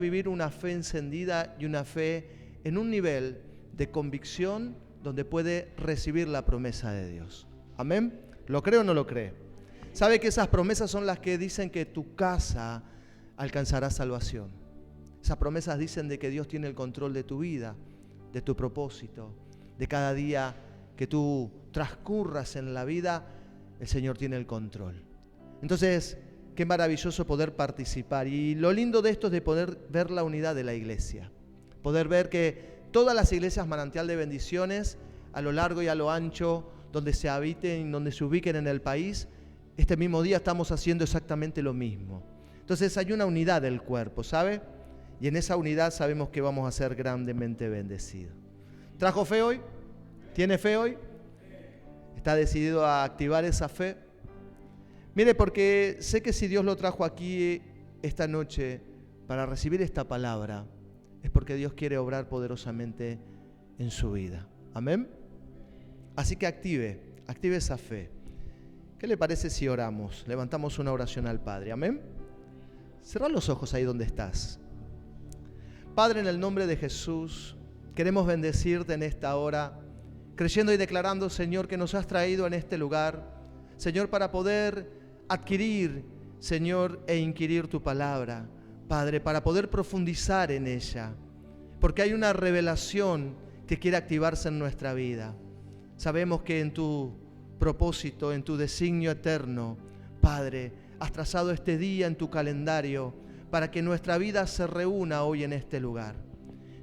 vivir una fe encendida y una fe en un nivel de convicción donde puede recibir la promesa de Dios. ¿Amén? ¿Lo cree o no lo cree? ¿Sabe que esas promesas son las que dicen que tu casa alcanzará salvación? Esas promesas dicen de que Dios tiene el control de tu vida, de tu propósito, de cada día que tú transcurras en la vida, el Señor tiene el control. Entonces, qué maravilloso poder participar. Y lo lindo de esto es de poder ver la unidad de la iglesia. Poder ver que todas las iglesias manantial de bendiciones, a lo largo y a lo ancho, donde se habiten, donde se ubiquen en el país, este mismo día estamos haciendo exactamente lo mismo. Entonces hay una unidad del cuerpo, ¿sabe? Y en esa unidad sabemos que vamos a ser grandemente bendecidos. ¿Trajo fe hoy? ¿Tiene fe hoy? ¿Está decidido a activar esa fe? Mire, porque sé que si Dios lo trajo aquí esta noche para recibir esta palabra, es porque Dios quiere obrar poderosamente en su vida. ¿Amén? Así que active esa fe. ¿Qué le parece si oramos? Levantamos una oración al Padre. ¿Amén? Cerrá los ojos ahí donde estás. Padre, en el nombre de Jesús, queremos bendecirte en esta hora, creyendo y declarando, Señor, que nos has traído en este lugar, Señor, para poder adquirir, Señor, e inquirir tu palabra, Padre, para poder profundizar en ella, porque hay una revelación que quiere activarse en nuestra vida. Sabemos que en tu propósito, en tu designio eterno, Padre, has trazado este día en tu calendario para que nuestra vida se reúna hoy en este lugar.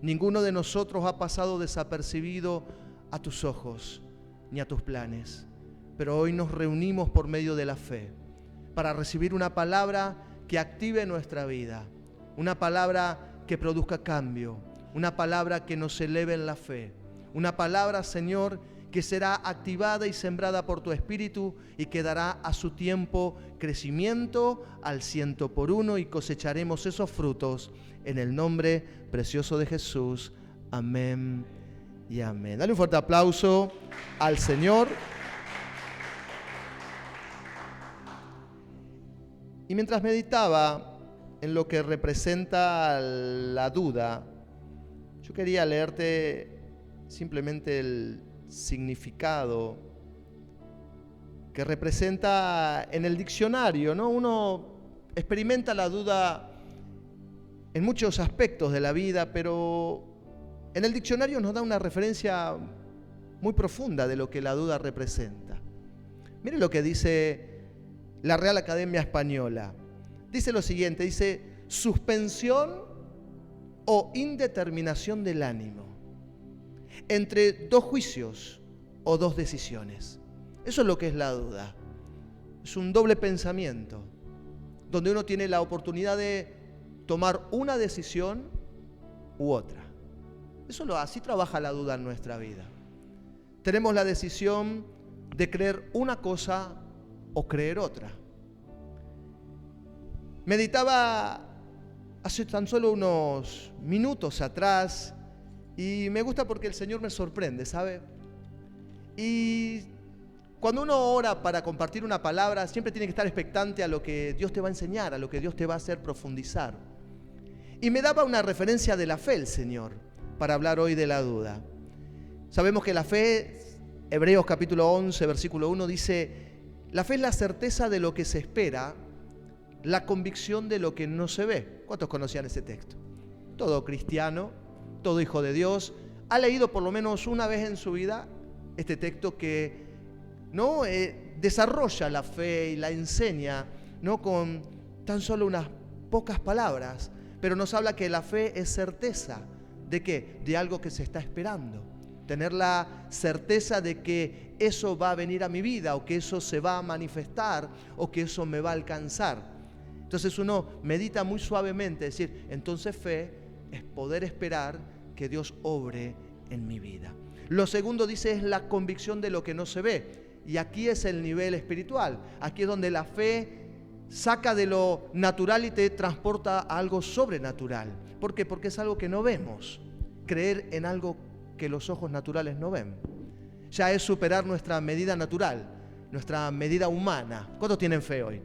Ninguno de nosotros ha pasado desapercibido a tus ojos ni a tus planes, pero hoy nos reunimos por medio de la fe para recibir una palabra que active nuestra vida, una palabra que produzca cambio, una palabra que nos eleve en la fe, una palabra, Señor, que será activada y sembrada por tu Espíritu y que dará a su tiempo crecimiento al 100 por 1 y cosecharemos esos frutos en el nombre precioso de Jesús. Amén y amén. Dale un fuerte aplauso al Señor. Y mientras meditaba en lo que representa la duda, yo quería leerte simplemente el significado que representa en el diccionario, ¿no? Uno experimenta la duda en muchos aspectos de la vida, pero en el diccionario nos da una referencia muy profunda de lo que la duda representa. Mire lo que dice la Real Academia Española. Dice lo siguiente, dice suspensión o indeterminación del ánimo entre dos juicios o dos decisiones. Eso es lo que es la duda. Es un doble pensamiento, donde uno tiene la oportunidad de tomar una decisión u otra. Así trabaja la duda en nuestra vida. Tenemos la decisión de creer una cosa o creer otra. Meditaba hace tan solo unos minutos atrás y me gusta porque el Señor me sorprende, ¿sabe? Y cuando uno ora para compartir una palabra, siempre tiene que estar expectante a lo que Dios te va a enseñar, a lo que Dios te va a hacer profundizar. Y me daba una referencia de la fe el Señor para hablar hoy de la duda. Sabemos que la fe, Hebreos capítulo 11, versículo 1 dice: la fe es la certeza de lo que se espera, la convicción de lo que no se ve. ¿Cuántos conocían ese texto? Todo cristiano, todo hijo de Dios, ha leído por lo menos una vez en su vida este texto que ¿no? Desarrolla la fe y la enseña, ¿no? Con tan solo unas pocas palabras, pero nos habla que la fe es certeza. ¿De qué? De algo que se está esperando. Tener la certeza de que eso va a venir a mi vida, o que eso se va a manifestar, o que eso me va a alcanzar. Entonces uno medita muy suavemente, decir, entonces fe es poder esperar que Dios obre en mi vida. Lo segundo, dice, es la convicción de lo que no se ve. Y aquí es el nivel espiritual. Aquí es donde la fe saca de lo natural y te transporta a algo sobrenatural. ¿Por qué? Porque es algo que no vemos. Creer en algo que los ojos naturales no ven. Ya es superar nuestra medida natural, nuestra medida humana. ¿Cuántos tienen fe hoy?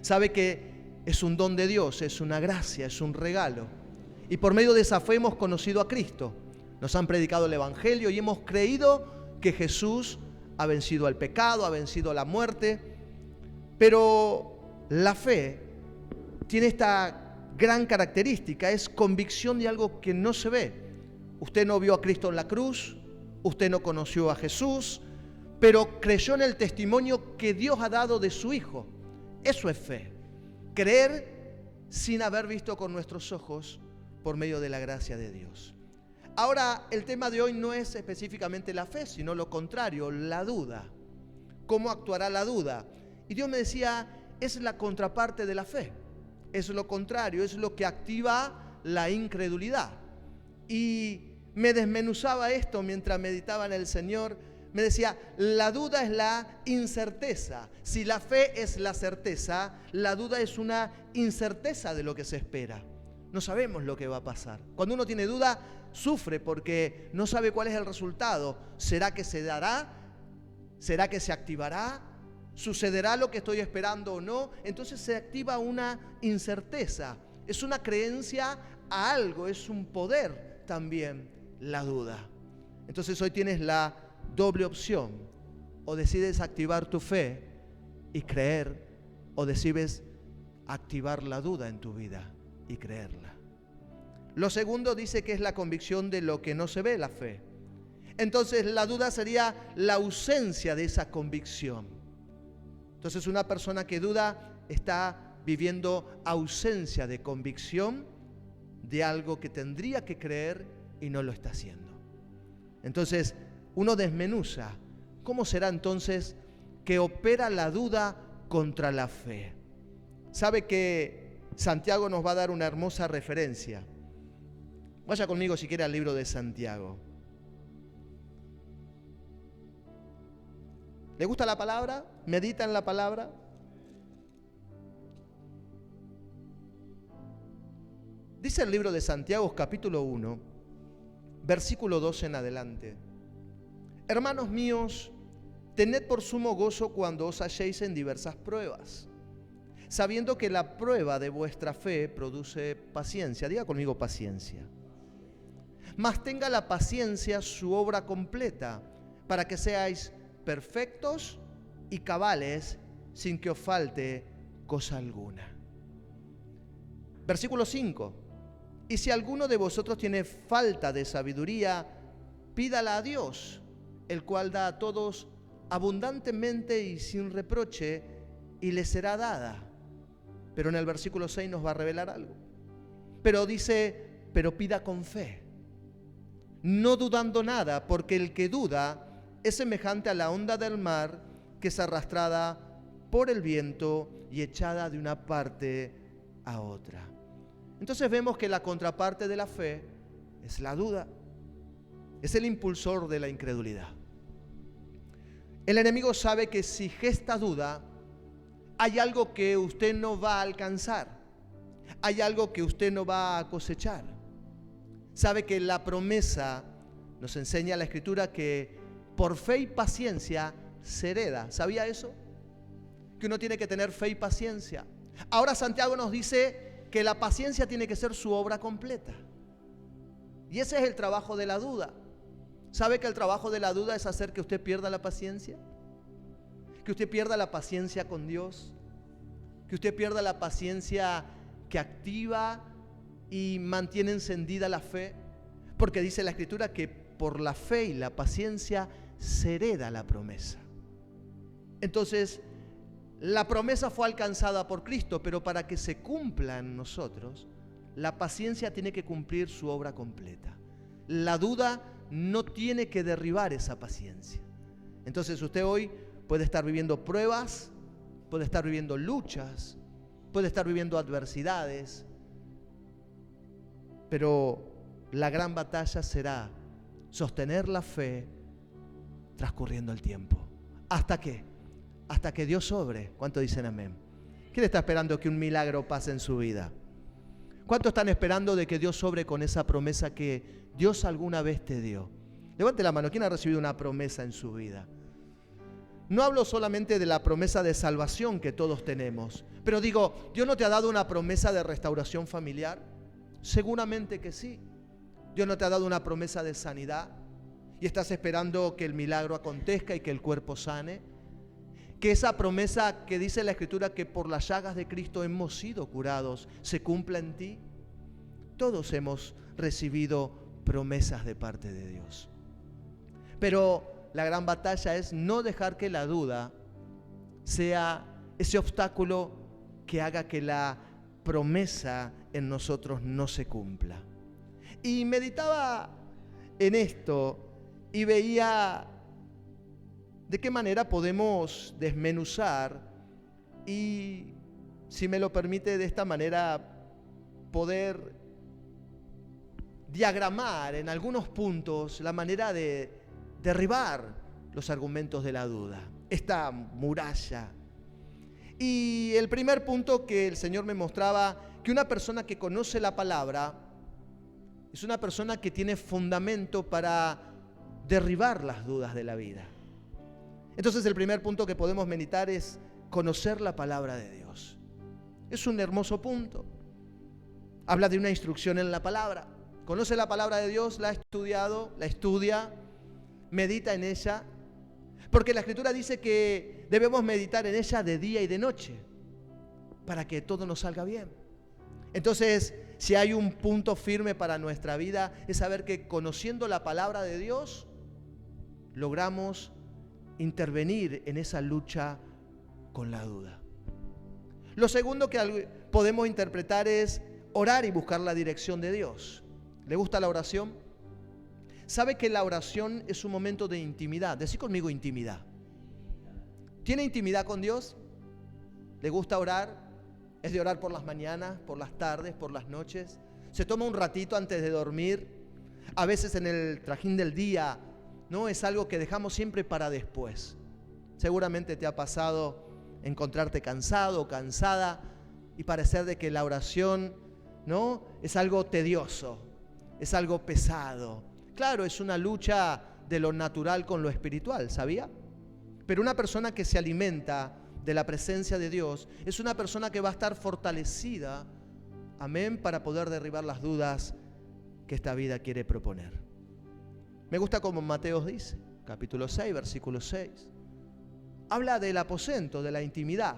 Sabe que es un don de Dios, es una gracia, es un regalo. Y por medio de esa fe hemos conocido a Cristo. Nos han predicado el Evangelio y hemos creído que Jesús ha vencido al pecado, ha vencido la muerte. Pero la fe tiene esta gran característica, es convicción de algo que no se ve. Usted no vio a Cristo en la cruz, usted no conoció a Jesús, pero creyó en el testimonio que Dios ha dado de su Hijo. Eso es fe. Creer sin haber visto con nuestros ojos por medio de la gracia de Dios. Ahora, el tema de hoy no es específicamente la fe, sino lo contrario, la duda. ¿Cómo actuará la duda? Y Dios me decía, es la contraparte de la fe. Es lo contrario, es lo que activa la incredulidad. Y me desmenuzaba esto mientras meditaba en el Señor. Me decía, la duda es la incerteza. Si la fe es la certeza, la duda es una incerteza de lo que se espera. No sabemos lo que va a pasar. Cuando uno tiene duda, sufre porque no sabe cuál es el resultado. ¿Será que se dará? ¿Será que se activará? ¿Sucederá lo que estoy esperando o no? Entonces se activa una incerteza. Es una creencia a algo, es un poder también la duda. Entonces hoy tienes la doble opción. O decides activar tu fe y creer, o decides activar la duda en tu vida y creerla. Lo segundo dice que es la convicción de lo que no se ve, la fe. Entonces la duda sería la ausencia de esa convicción. Entonces una persona que duda está viviendo ausencia de convicción de algo que tendría que creer y no lo está haciendo. Entonces uno desmenuza. ¿Cómo será entonces que opera la duda contra la fe? Sabe que Santiago nos va a dar una hermosa referencia. Vaya conmigo si quiere al libro de Santiago. ¿Le gusta la palabra? ¿Medita en la palabra? Dice el libro de Santiago, capítulo 1, versículo 2 en adelante. Hermanos míos, tened por sumo gozo cuando os halléis en diversas pruebas, sabiendo que la prueba de vuestra fe produce paciencia. Diga conmigo paciencia. Mas tenga la paciencia su obra completa, para que seáis perfectos y cabales, sin que os falte cosa alguna. Versículo 5. Y si alguno de vosotros tiene falta de sabiduría, pídala a Dios, el cual da a todos abundantemente y sin reproche, y le será dada. Pero en el versículo 6 nos va a revelar algo. Pero dice, pero pida con fe, no dudando nada, porque el que duda es semejante a la onda del mar, que es arrastrada por el viento y echada de una parte a otra. Entonces vemos que la contraparte de la fe es la duda, es el impulsor de la incredulidad. El enemigo sabe que si gesta duda, hay algo que usted no va a alcanzar, hay algo que usted no va a cosechar. Sabe que la promesa, nos enseña la Escritura, que por fe y paciencia se hereda. ¿Sabía eso? Que uno tiene que tener fe y paciencia. Ahora Santiago nos dice que la paciencia tiene que ser su obra completa. Y ese es el trabajo de la duda. ¿Sabe que el trabajo de la duda es hacer que usted pierda la paciencia? Que usted pierda la paciencia con Dios. Que usted pierda la paciencia que activa y mantiene encendida la fe. Porque dice la Escritura que por la fe y la paciencia se hereda la promesa. Entonces, la promesa fue alcanzada por Cristo, pero para que se cumpla en nosotros, la paciencia tiene que cumplir su obra completa. La duda no tiene que derribar esa paciencia. Entonces usted hoy puede estar viviendo pruebas, puede estar viviendo luchas, puede estar viviendo adversidades, pero la gran batalla será sostener la fe transcurriendo el tiempo. ¿Hasta qué? Hasta que Dios obre. ¿Cuántos dicen amén? ¿Quién está esperando que un milagro pase en su vida? ¿Cuántos están esperando de que Dios obre con esa promesa que Dios alguna vez te dio? Levante la mano. ¿Quién ha recibido una promesa en su vida? no hablo solamente de la promesa de salvación que todos tenemos, pero digo, ¿Dios no te ha dado una promesa de restauración familiar? Seguramente que sí. ¿Dios no te ha dado una promesa de sanidad? Y estás esperando que el milagro acontezca y que el cuerpo sane. Que esa promesa que dice la Escritura que por las llagas de Cristo hemos sido curados, se cumpla en ti. Todos hemos recibido promesas de parte de Dios. Pero la gran batalla es no dejar que la duda sea ese obstáculo que haga que la promesa en nosotros no se cumpla. Y meditaba en esto y veía de qué manera podemos desmenuzar y, si me lo permite, de esta manera poder diagramar en algunos puntos la manera de derribar los argumentos de la duda, esta muralla. Y el primer punto que el Señor me mostraba, que una persona que conoce la palabra es una persona que tiene fundamento para derribar las dudas de la vida. Entonces el primer punto que podemos meditar es conocer la palabra de Dios. Es un hermoso punto. Habla de una instrucción en la palabra. Conoce la palabra de Dios, la ha estudiado, la estudia, medita en ella. Porque la Escritura dice que debemos meditar en ella de día y de noche para que todo nos salga bien. Entonces, si hay un punto firme para nuestra vida, es saber que conociendo la palabra de Dios, logramos intervenir en esa lucha con la duda. Lo segundo que podemos interpretar es orar y buscar la dirección de Dios. ¿Le gusta la oración? ¿Sabe que la oración es un momento de intimidad? Decí conmigo intimidad. ¿Tiene intimidad con Dios? ¿Le gusta orar? ¿Es de orar por las mañanas, por las tardes, por las noches? ¿Se toma un ratito antes de dormir? A veces en el trajín del día, ¿no? Es algo que dejamos siempre para después. Seguramente te ha pasado encontrarte cansado o cansada y parecer de que la oración, ¿no?, es algo tedioso, es algo pesado. Claro, es una lucha de lo natural con lo espiritual, ¿sabía? Pero una persona que se alimenta de la presencia de Dios es una persona que va a estar fortalecida, amén, para poder derribar las dudas que esta vida quiere proponer. Me gusta como Mateo dice, capítulo 6, versículo 6. Habla del aposento, de la intimidad.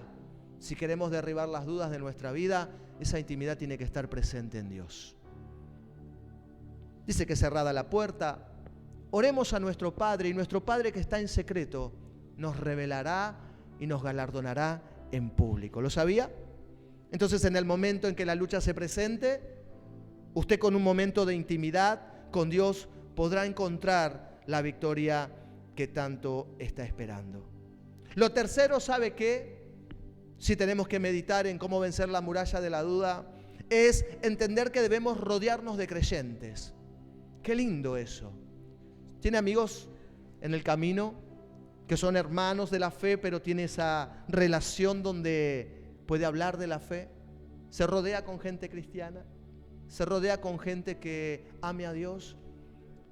Si queremos derribar las dudas de nuestra vida, esa intimidad tiene que estar presente en Dios. Dice que cerrada la puerta, oremos a nuestro Padre, y nuestro Padre que está en secreto nos revelará y nos galardonará en público. ¿Lo sabía? Entonces, en el momento en que la lucha se presente, usted con un momento de intimidad con Dios podrá encontrar la victoria que tanto está esperando. Lo tercero, ¿sabe qué? Si tenemos que meditar en cómo vencer la muralla de la duda, es entender que debemos rodearnos de creyentes. Qué lindo eso. ¿Tiene amigos en el camino que son hermanos de la fe, pero tiene esa relación donde puede hablar de la fe? ¿Se rodea con gente cristiana? ¿Se rodea con gente que ame a Dios?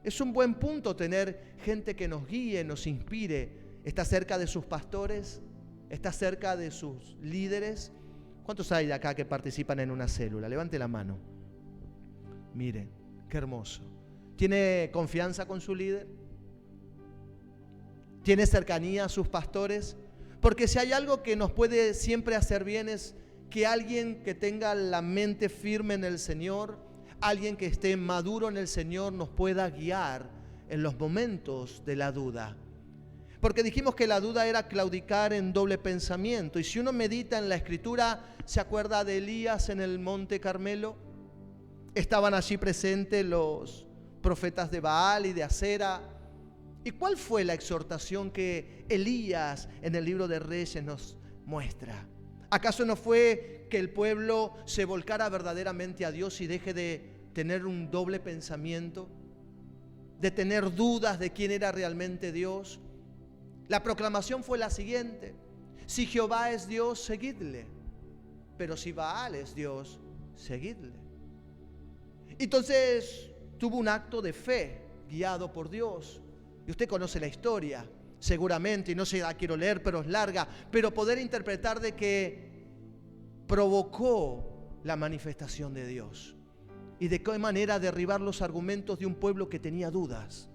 Es un buen punto tener gente que nos guíe, nos inspire. ¿Está cerca de sus pastores? ¿Está cerca de sus líderes? ¿Cuántos hay de acá que participan en una célula? Levante la mano. Mire, qué hermoso. ¿Tiene confianza con su líder? ¿Tiene cercanía a sus pastores? Porque si hay algo que nos puede siempre hacer bien es que alguien que tenga la mente firme en el Señor, alguien que esté maduro en el Señor, nos pueda guiar en los momentos de la duda. Porque dijimos que la duda era claudicar en doble pensamiento. Y si uno medita en la Escritura, ¿se acuerda de Elías en el Monte Carmelo? Estaban allí presentes los profetas de Baal y de Acera. ¿Y cuál fue la exhortación que Elías en el libro de Reyes nos muestra? ¿Acaso no fue que el pueblo se volcara verdaderamente a Dios y deje de tener un doble pensamiento? De tener dudas de quién era realmente Dios. La proclamación fue la siguiente: si Jehová es Dios, seguidle. Pero si Baal es Dios, seguidle. Entonces tuvo un acto de fe guiado por Dios. Y usted conoce la historia. seguramente, y no sé, quiero leer, pero es larga, pero poder interpretar de que provocó la manifestación de Dios y de qué manera derribar los argumentos de un pueblo que tenía dudas,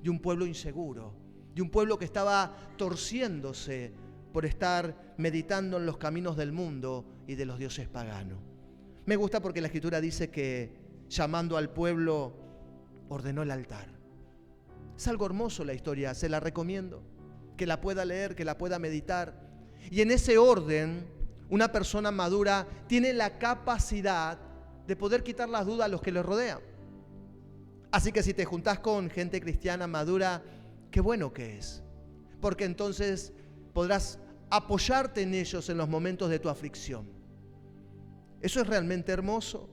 de un pueblo inseguro, de un pueblo que estaba torciéndose por estar meditando en los caminos del mundo y de los dioses paganos. Me gusta porque la Escritura dice que llamando al pueblo ordenó el altar. Es algo hermoso la historia, se la recomiendo, que la pueda leer, que la pueda meditar. Y en ese orden, una persona madura tiene la capacidad de poder quitar las dudas a los que le rodean. Así que si te juntás con gente cristiana madura, qué bueno que es, porque entonces podrás apoyarte en ellos en los momentos de tu aflicción. Eso es realmente hermoso.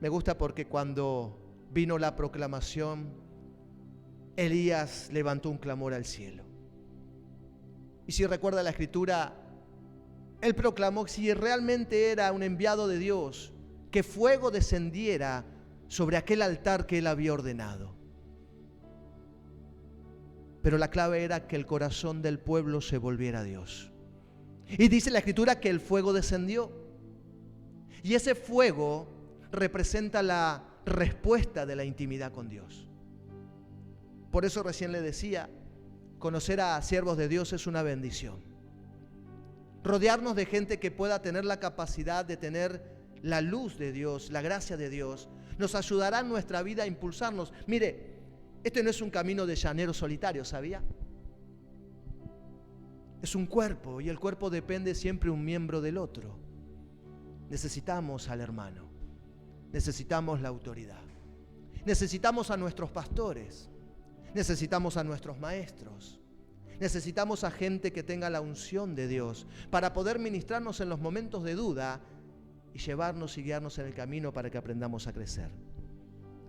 Me gusta porque cuando vino la proclamación, Elías levantó un clamor al cielo. Y si recuerda la Escritura, él proclamó que si realmente era un enviado de Dios, que fuego descendiera sobre aquel altar que él había ordenado. Pero la clave era que el corazón del pueblo se volviera a Dios. Y dice la Escritura que el fuego descendió. Y ese fuego representa la respuesta de la intimidad con Dios. Por eso recién le decía, conocer a siervos de Dios es una bendición. Rodearnos de gente que pueda tener la capacidad de tener la luz de Dios, la gracia de Dios, nos ayudará en nuestra vida a impulsarnos. Mire, este no es un camino de llanero solitario, ¿sabía? Es un cuerpo y el cuerpo depende siempre un miembro del otro. Necesitamos al hermano, necesitamos la autoridad, necesitamos a nuestros pastores, necesitamos a nuestros maestros, necesitamos a gente que tenga la unción de Dios para poder ministrarnos en los momentos de duda y llevarnos y guiarnos en el camino para que aprendamos a crecer.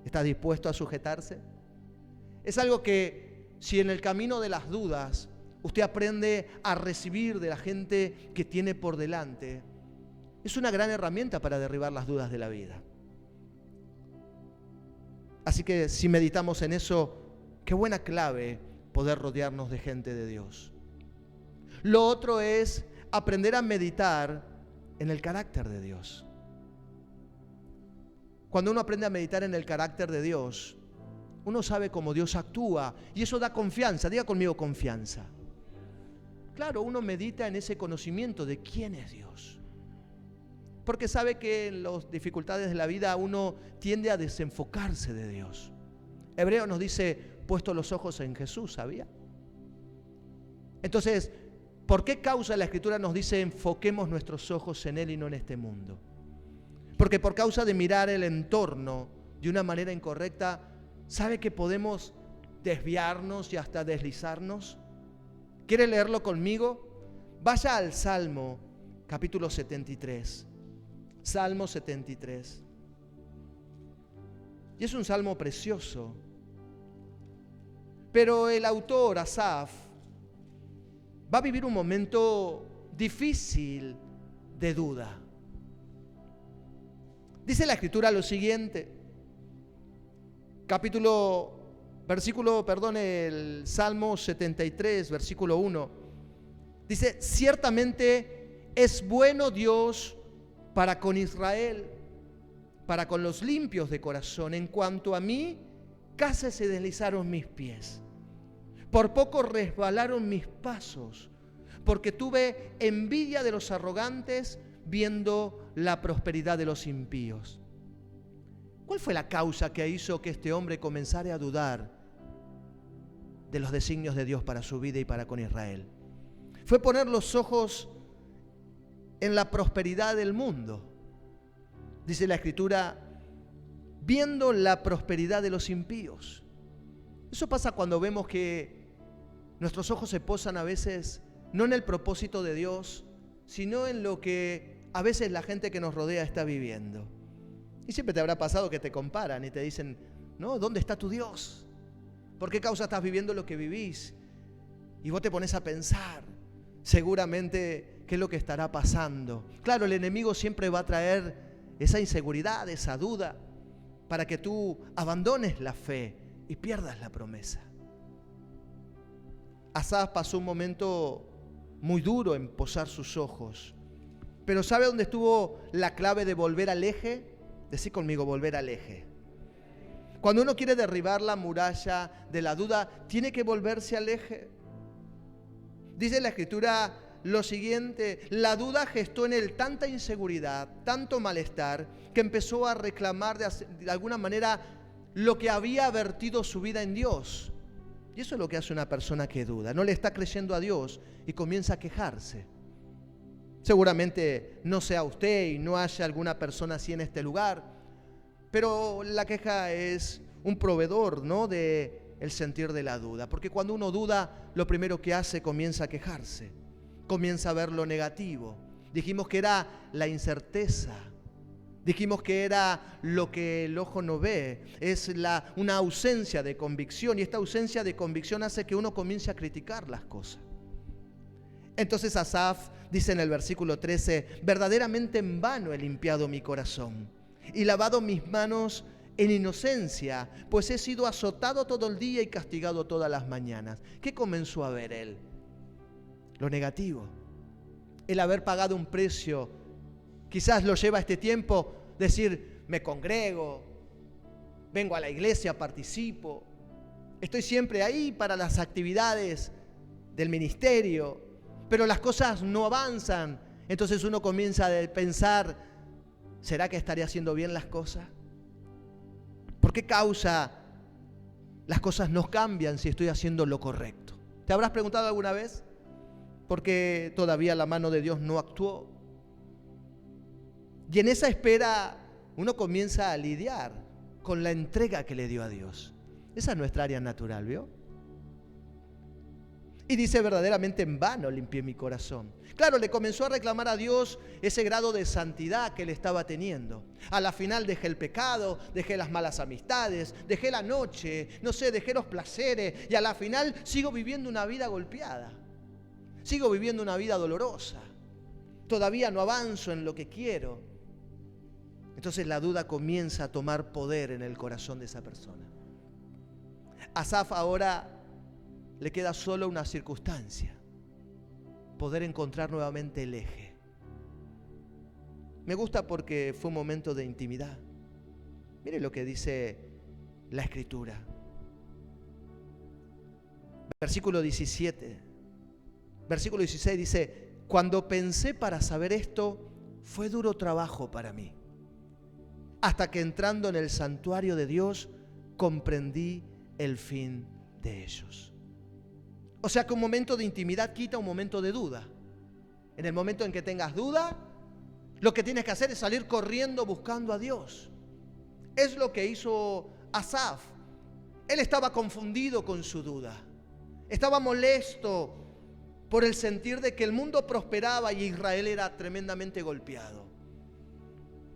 ¿Está dispuesto a sujetarse? Es algo que si en el camino de las dudas usted aprende a recibir de la gente que tiene por delante, es una gran herramienta para derribar las dudas de la vida. Así que si meditamos en eso, qué buena clave poder rodearnos de gente de Dios. Lo otro es aprender a meditar en el carácter de Dios. Cuando uno aprende a meditar en el carácter de Dios, uno sabe cómo Dios actúa y eso da confianza. Diga conmigo confianza. Claro, uno medita en ese conocimiento de quién es Dios. Porque sabe que en las dificultades de la vida uno tiende a desenfocarse de Dios. Hebreo nos dice, puesto los ojos en Jesús, ¿sabía? Entonces, ¿por qué causa la Escritura nos dice enfoquemos nuestros ojos en Él y no en este mundo? Porque por causa de mirar el entorno de una manera incorrecta, ¿sabe que podemos desviarnos y hasta deslizarnos? ¿Quiere leerlo conmigo? Vaya al Salmo, capítulo 73. Salmo 73. Y es un salmo precioso. Pero el autor, Asaf, va a vivir un momento difícil de duda. Dice la Escritura lo siguiente. El Salmo 73, versículo 1. Dice, ciertamente es bueno Dios para con Israel, para con los limpios de corazón. En cuanto a mí, casi se deslizaron mis pies. Por poco resbalaron mis pasos, porque tuve envidia de los arrogantes viendo la prosperidad de los impíos. ¿Cuál fue la causa que hizo que este hombre comenzara a dudar de los designios de Dios para su vida y para con Israel? Fue poner los ojos en la prosperidad del mundo. Dice la Escritura, viendo la prosperidad de los impíos. Eso pasa cuando vemos que nuestros ojos se posan a veces no en el propósito de Dios, sino en lo que a veces la gente que nos rodea está viviendo. Y siempre te habrá pasado que te comparan y te dicen, no, ¿dónde está tu Dios? ¿Por qué causa estás viviendo lo que vivís? Y vos te pones a pensar, seguramente, qué es lo que estará pasando. Claro, el enemigo siempre va a traer esa inseguridad, esa duda, para que tú abandones la fe y pierdas la promesa. Asaf pasó un momento muy duro en posar sus ojos. Pero ¿sabe dónde estuvo la clave de volver al eje? Decí conmigo, volver al eje. Cuando uno quiere derribar la muralla de la duda, tiene que volverse al eje. Dice la Escritura lo siguiente: la duda gestó en él tanta inseguridad, tanto malestar, que empezó a reclamar de alguna manera lo que había vertido su vida en Dios. Y eso es lo que hace una persona que duda. No le está creyendo a Dios y comienza a quejarse. Seguramente no sea usted y no haya alguna persona así en este lugar, pero la queja es un proveedor, ¿no?, de el sentir de la duda. Porque cuando uno duda, lo primero que hace, comienza a quejarse. Comienza a ver lo negativo. Dijimos que era la incerteza. Dijimos que era lo que el ojo no ve. Es una ausencia de convicción. Y esta ausencia de convicción hace que uno comience a criticar las cosas. Entonces Asaf dice en el versículo 13: verdaderamente en vano he limpiado mi corazón y lavado mis manos en inocencia, pues he sido azotado todo el día y castigado todas las mañanas. ¿Qué comenzó a ver él? Lo negativo. El haber pagado un precio. Quizás lo lleva a este tiempo decir: me congrego, vengo a la iglesia, participo, estoy siempre ahí para las actividades del ministerio, pero las cosas no avanzan. Entonces uno comienza a pensar: ¿será que estaré haciendo bien las cosas? ¿Por qué causa las cosas no cambian si estoy haciendo lo correcto? ¿Te habrás preguntado alguna vez por qué todavía la mano de Dios no actuó? Y en esa espera uno comienza a lidiar con la entrega que le dio a Dios. Esa es nuestra área natural, ¿vio? Y dice: verdaderamente en vano limpié mi corazón. Claro, le comenzó a reclamar a Dios ese grado de santidad que él estaba teniendo. A la final dejé el pecado, dejé las malas amistades, dejé la noche, dejé los placeres, y a la final sigo viviendo una vida golpeada. Sigo viviendo una vida dolorosa. Todavía no avanzo en lo que quiero. Entonces la duda comienza a tomar poder en el corazón de esa persona. Asaf ahora le queda solo una circunstancia: poder encontrar nuevamente el eje. Me gusta porque fue un momento de intimidad. Mire lo que dice la Escritura. Versículo 17. Versículo 16 dice: cuando pensé para saber esto, fue duro trabajo para mí, hasta que entrando en el santuario de Dios, comprendí el fin de ellos. O sea que un momento de intimidad quita un momento de duda. En el momento en que tengas duda, lo que tienes que hacer es salir corriendo buscando a Dios. Es lo que hizo Asaf. Él estaba confundido con su duda. Estaba molesto por el sentir de que el mundo prosperaba y Israel era tremendamente golpeado.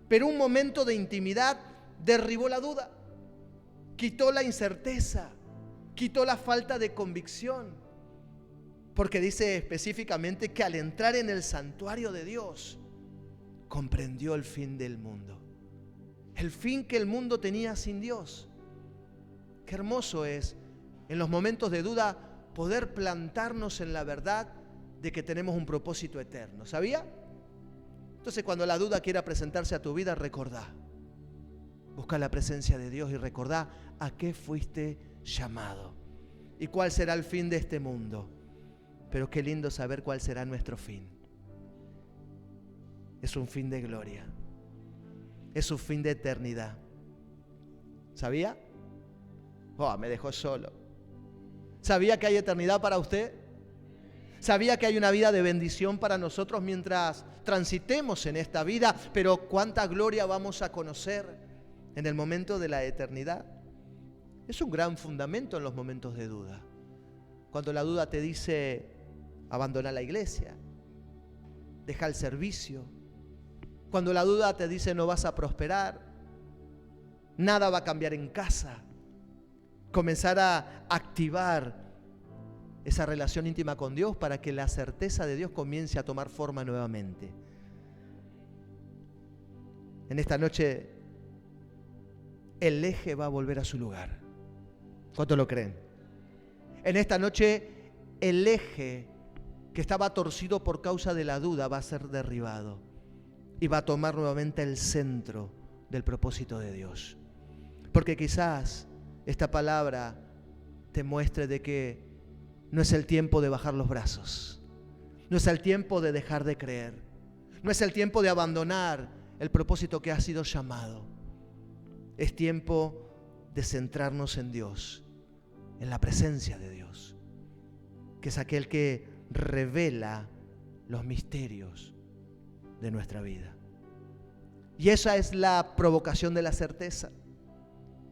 Pero un momento de intimidad derribó la duda, quitó la incerteza, quitó la falta de convicción. Porque dice específicamente que al entrar en el santuario de Dios, comprendió el fin del mundo. El fin que el mundo tenía sin Dios. Qué hermoso es, en los momentos de duda, poder plantarnos en la verdad de que tenemos un propósito eterno. ¿Sabía? Entonces, cuando la duda quiera presentarse a tu vida, recordá. Busca la presencia de Dios y recordá a qué fuiste llamado y cuál será el fin de este mundo. Pero qué lindo saber cuál será nuestro fin. Es un fin de gloria. Es un fin de eternidad. ¿Sabía? Oh, me dejó solo. ¿Sabía que hay eternidad para usted? ¿Sabía que hay una vida de bendición para nosotros mientras transitemos en esta vida? Pero cuánta gloria vamos a conocer en el momento de la eternidad. Es un gran fundamento en los momentos de duda. Cuando la duda te dice: abandona la iglesia, deja el servicio. Cuando la duda te dice: no vas a prosperar, nada va a cambiar en casa. Comenzar a activar esa relación íntima con Dios para que la certeza de Dios comience a tomar forma nuevamente. En esta noche el eje va a volver a su lugar. ¿Cuántos lo creen? En esta noche el eje que estaba torcido por causa de la duda va a ser derribado y va a tomar nuevamente el centro del propósito de Dios. Porque quizás esta palabra te muestre de que no es el tiempo de bajar los brazos, no es el tiempo de dejar de creer, no es el tiempo de abandonar el propósito que ha sido llamado. Es tiempo de centrarnos en Dios, en la presencia de Dios, que es aquel que revela los misterios de nuestra vida. Y esa es la provocación de la certeza.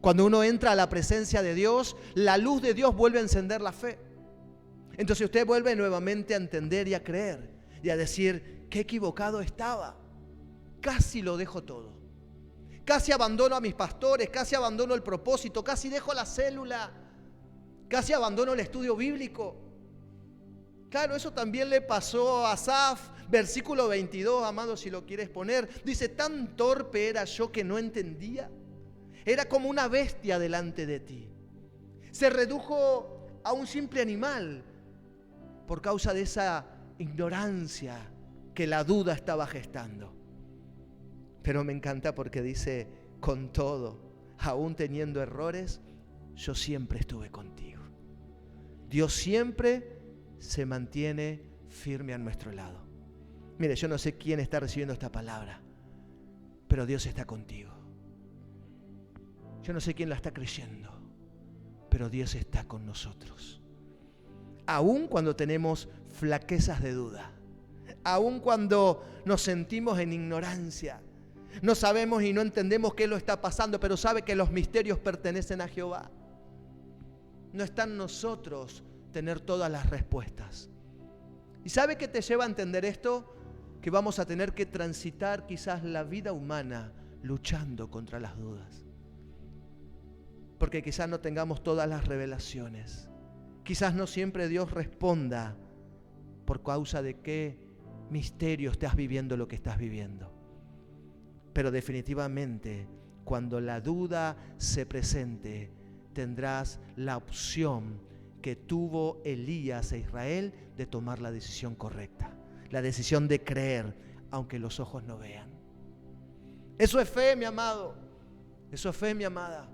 Cuando uno entra a la presencia de Dios, la luz de Dios vuelve a encender la fe. Entonces usted vuelve nuevamente a entender y a creer y a decir, qué equivocado estaba. Casi lo dejo todo. Casi abandono a mis pastores, casi abandono el propósito, casi dejo la célula, casi abandono el estudio bíblico. Claro, eso también le pasó a Asaf, versículo 22, amado, si lo quieres poner. Dice, tan torpe era yo que no entendía. Era como una bestia delante de ti. Se redujo a un simple animal por causa de esa ignorancia que la duda estaba gestando. Pero me encanta porque dice, con todo, aún teniendo errores, yo siempre estuve contigo. Dios siempre se mantiene firme a nuestro lado. Mire, yo no sé quién está recibiendo esta palabra, pero Dios está contigo. Yo no sé quién la está creyendo, pero Dios está con nosotros. Aún cuando tenemos flaquezas de duda, aún cuando nos sentimos en ignorancia, no sabemos y no entendemos qué lo está pasando, pero sabe que los misterios pertenecen a Jehová. No está en nosotros tener todas las respuestas. ¿Y sabe qué te lleva a entender esto? Que vamos a tener que transitar quizás la vida humana luchando contra las dudas. Porque quizás no tengamos todas las revelaciones. Quizás no siempre Dios responda por causa de qué misterio estás viviendo lo que estás viviendo. Pero definitivamente, cuando la duda se presente, tendrás la opción que tuvo Elías e Israel de tomar la decisión correcta. La decisión de creer, aunque los ojos no vean. Eso es fe, mi amado. Eso es fe, mi amada.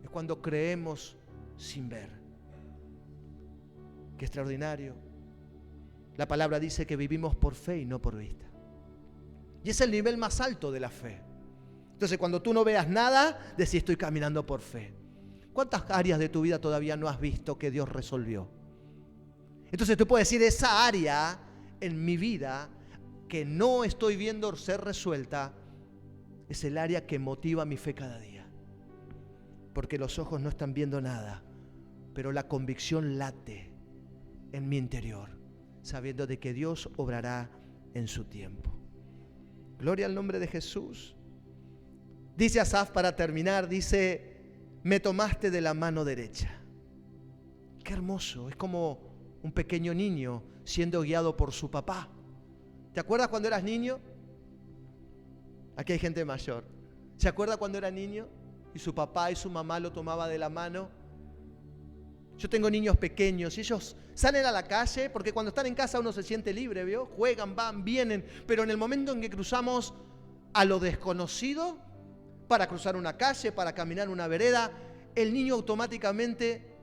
Es cuando creemos sin ver. Qué extraordinario. La palabra dice que vivimos por fe y no por vista. Y es el nivel más alto de la fe. Entonces, cuando tú no veas nada, decís, estoy caminando por fe. ¿Cuántas áreas de tu vida todavía no has visto que Dios resolvió? Entonces tú puedes decir, esa área en mi vida que no estoy viendo ser resuelta, es el área que motiva mi fe cada día. Porque los ojos no están viendo nada, pero la convicción late en mi interior, sabiendo de que Dios obrará en su tiempo. Gloria al nombre de Jesús. Dice Asaf para terminar, dice, me tomaste de la mano derecha. Qué hermoso, es como un pequeño niño siendo guiado por su papá. ¿Te acuerdas cuando eras niño? Aquí hay gente mayor. ¿Se acuerda cuando era niño y su papá y su mamá lo tomaba de la mano? Yo tengo niños pequeños y ellos salen a la calle porque cuando están en casa uno se siente libre, ¿vio? Juegan, van, vienen, pero en el momento en que cruzamos a lo desconocido, para cruzar una calle, para caminar una vereda, el niño automáticamente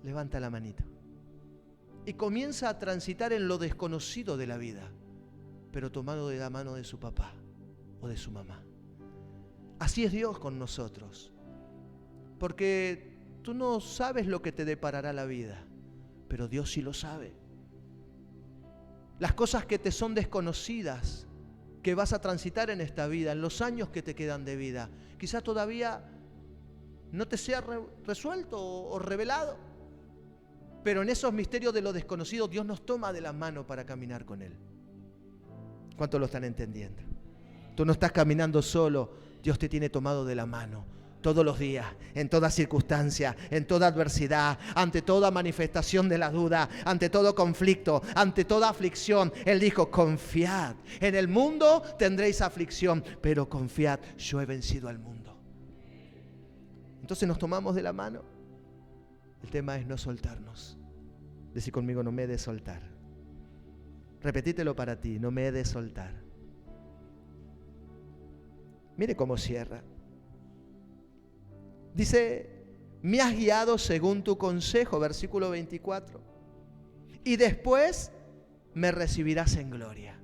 levanta la manita y comienza a transitar en lo desconocido de la vida, pero tomado de la mano de su papá o de su mamá. Así es Dios con nosotros, porque tú no sabes lo que te deparará la vida, pero Dios sí lo sabe. Las cosas que te son desconocidas, que vas a transitar en esta vida, en los años que te quedan de vida, quizás todavía no te sea resuelto o revelado, pero en esos misterios de lo desconocido Dios nos toma de la mano para caminar con Él. ¿Cuántos lo están entendiendo? Tú no estás caminando solo, Dios te tiene tomado de la mano todos los días, en toda circunstancia, en toda adversidad, ante toda manifestación de la duda, ante todo conflicto, ante toda aflicción. Él dijo, confiad, en el mundo tendréis aflicción, pero confiad, yo he vencido al mundo. Entonces nos tomamos de la mano. El tema es no soltarnos. Decí conmigo, no me he de soltar. Repetítelo para ti, no me he de soltar. Mire cómo cierra. Dice, me has guiado según tu consejo, versículo 24. Y después me recibirás en gloria.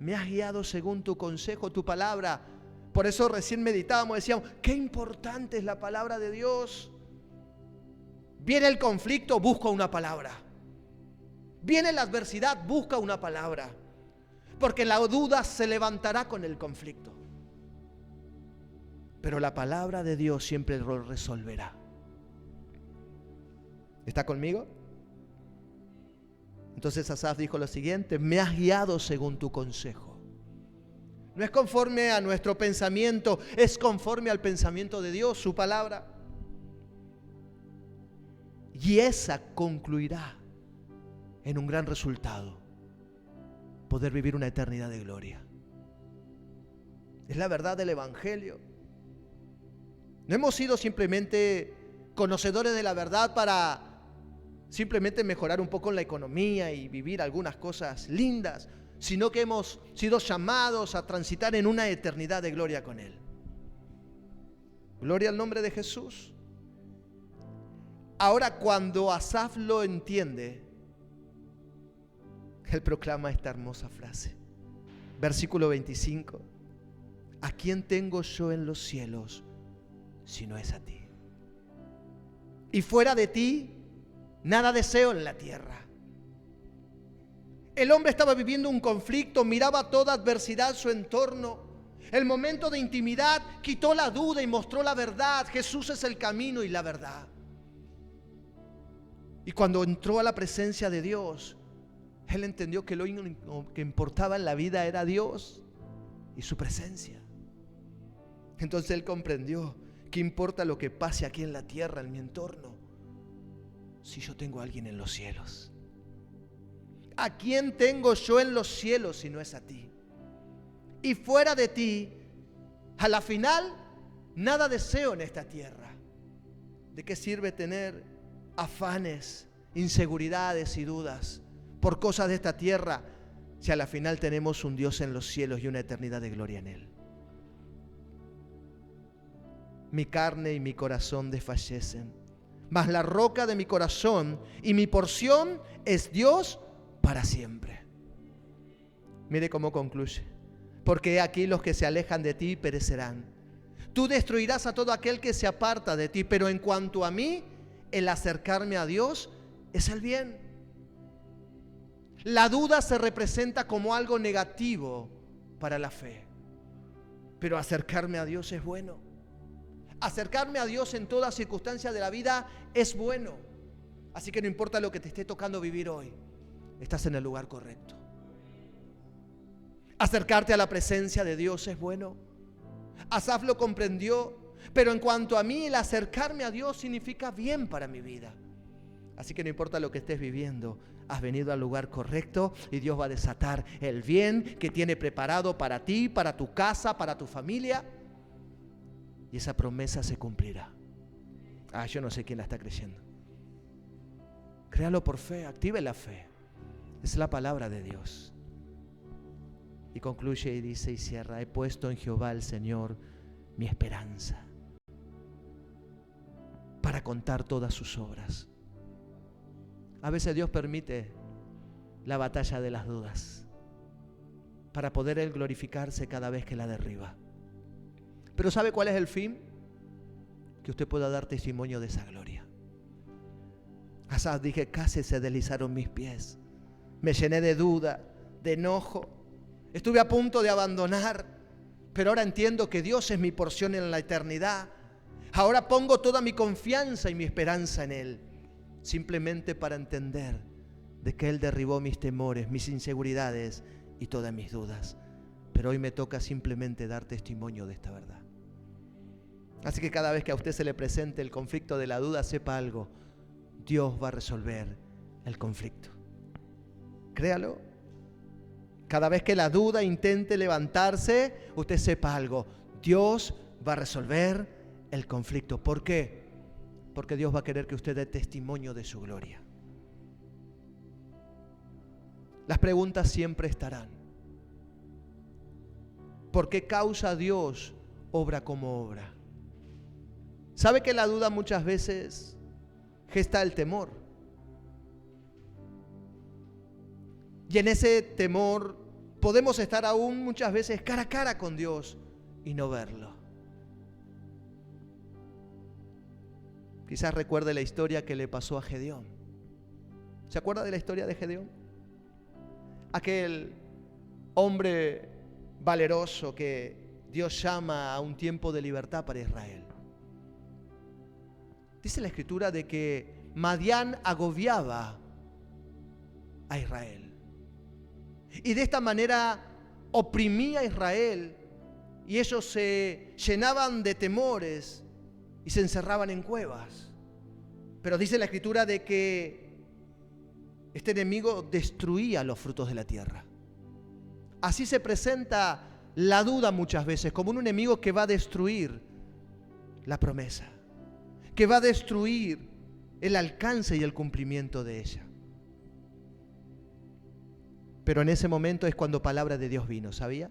Me has guiado según tu consejo, tu palabra. Por eso recién meditábamos, decíamos, qué importante es la palabra de Dios. Viene el conflicto, busca una palabra. Viene la adversidad, busca una palabra. Porque la duda se levantará con el conflicto. Pero la palabra de Dios siempre lo resolverá. ¿Está conmigo? Entonces Asaf dijo lo siguiente, me has guiado según tu consejo. No es conforme a nuestro pensamiento, es conforme al pensamiento de Dios, su palabra. Y esa concluirá en un gran resultado, poder vivir una eternidad de gloria. Es la verdad del Evangelio. No hemos sido simplemente conocedores de la verdad para simplemente mejorar un poco la economía y vivir algunas cosas lindas, sino que hemos sido llamados a transitar en una eternidad de gloria con Él. Gloria al nombre de Jesús. Ahora, cuando Asaf lo entiende, él proclama esta hermosa frase. Versículo 25. ¿A quién tengo yo en los cielos si no es a ti? Y fuera de ti, nada deseo en la tierra. El hombre estaba viviendo un conflicto, miraba toda adversidad su entorno. El momento de intimidad quitó la duda y mostró la verdad. Jesús es el camino y la verdad. Y cuando entró a la presencia de Dios, él entendió que lo único que importaba en la vida era Dios y su presencia. Entonces él comprendió que importa lo que pase aquí en la tierra, en mi entorno, si yo tengo a alguien en los cielos. ¿A quién tengo yo en los cielos si no es a ti? Y fuera de ti, a la final, nada deseo en esta tierra. ¿De qué sirve tener afanes, inseguridades y dudas por cosas de esta tierra si a la final tenemos un Dios en los cielos y una eternidad de gloria en Él? Mi carne y mi corazón desfallecen, mas la roca de mi corazón y mi porción es Dios para siempre. Mire cómo concluye. Porque aquí los que se alejan de ti perecerán. Tú destruirás a todo aquel que se aparta de ti, pero en cuanto a mí, el acercarme a Dios es el bien. La duda se representa como algo negativo para la fe, pero acercarme a Dios es bueno. Acercarme a Dios en toda circunstancia de la vida es bueno. Así que no importa lo que te esté tocando vivir hoy, estás en el lugar correcto. Acercarte a la presencia de Dios es bueno. Asaf lo comprendió, pero en cuanto a mí, el acercarme a Dios significa bien para mi vida. Así que no importa lo que estés viviendo, has venido al lugar correcto y Dios va a desatar el bien que tiene preparado para ti, para tu casa, para tu familia. Y esa promesa se cumplirá. Yo no sé quién la está creyendo. Créalo por fe, active la fe. Es la palabra de Dios. Y concluye y dice y cierra: he puesto en Jehová el Señor mi esperanza para contar todas sus obras. A veces Dios permite la batalla de las dudas para poder Él glorificarse cada vez que la derriba. Pero ¿sabe cuál es el fin? Que usted pueda dar testimonio de esa gloria. Asaf dije, casi se deslizaron mis pies. Me llené de duda, de enojo. Estuve a punto de abandonar, pero ahora entiendo que Dios es mi porción en la eternidad. Ahora pongo toda mi confianza y mi esperanza en Él, simplemente para entender de que Él derribó mis temores, mis inseguridades y todas mis dudas. Pero hoy me toca simplemente dar testimonio de esta verdad. Así que cada vez que a usted se le presente el conflicto de la duda, sepa algo: Dios va a resolver el conflicto. Créalo. Cada vez que la duda intente levantarse, usted sepa algo: Dios va a resolver el conflicto. ¿Por qué? porque Dios va a querer que usted dé testimonio de su gloria. Las preguntas siempre estarán. ¿Por qué causa Dios obra como obra? ¿Sabe que la duda muchas veces gesta el temor? Y en ese temor podemos estar aún muchas veces cara a cara con Dios y no verlo. Quizás recuerde la historia que le pasó a Gedeón. ¿Se acuerda de la historia de Gedeón? Aquel hombre valeroso que Dios llama a un tiempo de libertad para Israel. Dice la Escritura de que Madián agobiaba a Israel. Y de esta manera oprimía a Israel y ellos se llenaban de temores y se encerraban en cuevas. Pero dice la Escritura de que este enemigo destruía los frutos de la tierra. Así se presenta la duda muchas veces como un enemigo que va a destruir la promesa, que va a destruir el alcance y el cumplimiento de ella. Pero en ese momento es cuando palabra de Dios vino, ¿sabía?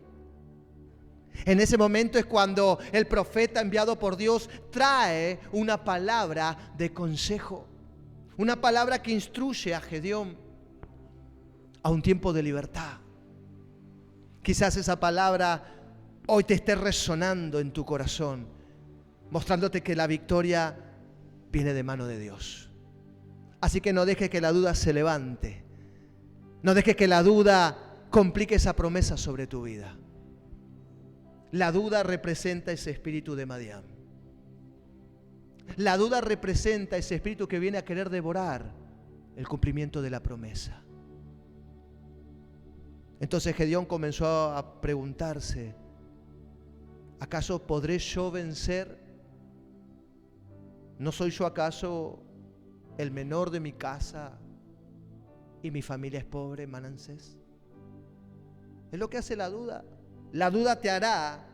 En ese momento es cuando el profeta enviado por Dios trae una palabra de consejo, una palabra que instruye a Gedeón a un tiempo de libertad. Quizás esa palabra hoy te esté resonando en tu corazón, mostrándote que la victoria viene de mano de Dios. Así que no dejes que la duda se levante, no dejes que la duda complique esa promesa sobre tu vida. La duda representa ese espíritu de Madián. La duda representa ese espíritu que viene a querer devorar el cumplimiento de la promesa. Entonces Gedeón comenzó a preguntarse: ¿acaso podré yo vencer? ¿No soy yo acaso el menor de mi casa y mi familia es pobre, Manansés? Es lo que hace la duda. La duda te hará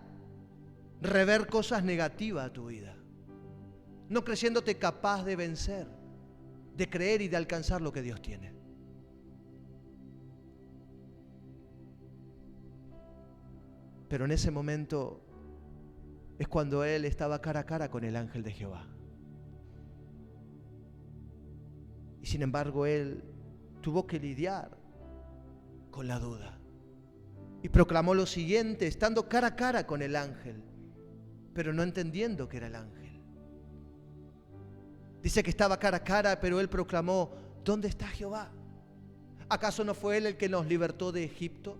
rever cosas negativas a tu vida, no creyéndote capaz de vencer, de creer y de alcanzar lo que Dios tiene. Pero en ese momento es cuando él estaba cara a cara con el ángel de Jehová. Y sin embargo él tuvo que lidiar con la duda. Y proclamó lo siguiente, estando cara a cara con el ángel, pero no entendiendo que era el ángel. Dice que estaba cara a cara, pero él proclamó: ¿dónde está Jehová? ¿Acaso no fue él el que nos libertó de Egipto?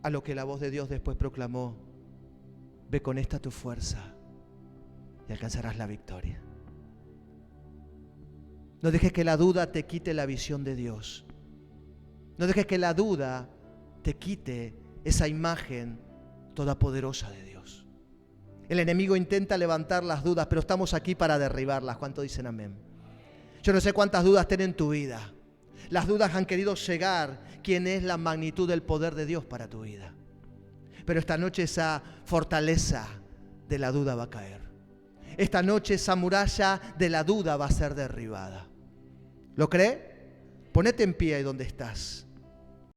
A lo que la voz de Dios después proclamó: ve con esta tu fuerza y alcanzarás la victoria. No dejes que la duda te quite la visión de Dios. No dejes que la duda te quite esa imagen todopoderosa de Dios. El enemigo intenta levantar las dudas, pero estamos aquí para derribarlas. ¿Cuántos dicen amén? Yo no sé cuántas dudas tienen en tu vida. Las dudas han querido cegar quién es la magnitud del poder de Dios para tu vida. Pero esta noche esa fortaleza de la duda va a caer. Esta noche esa muralla de la duda va a ser derribada. ¿Lo cree? Ponete en pie ahí donde estás.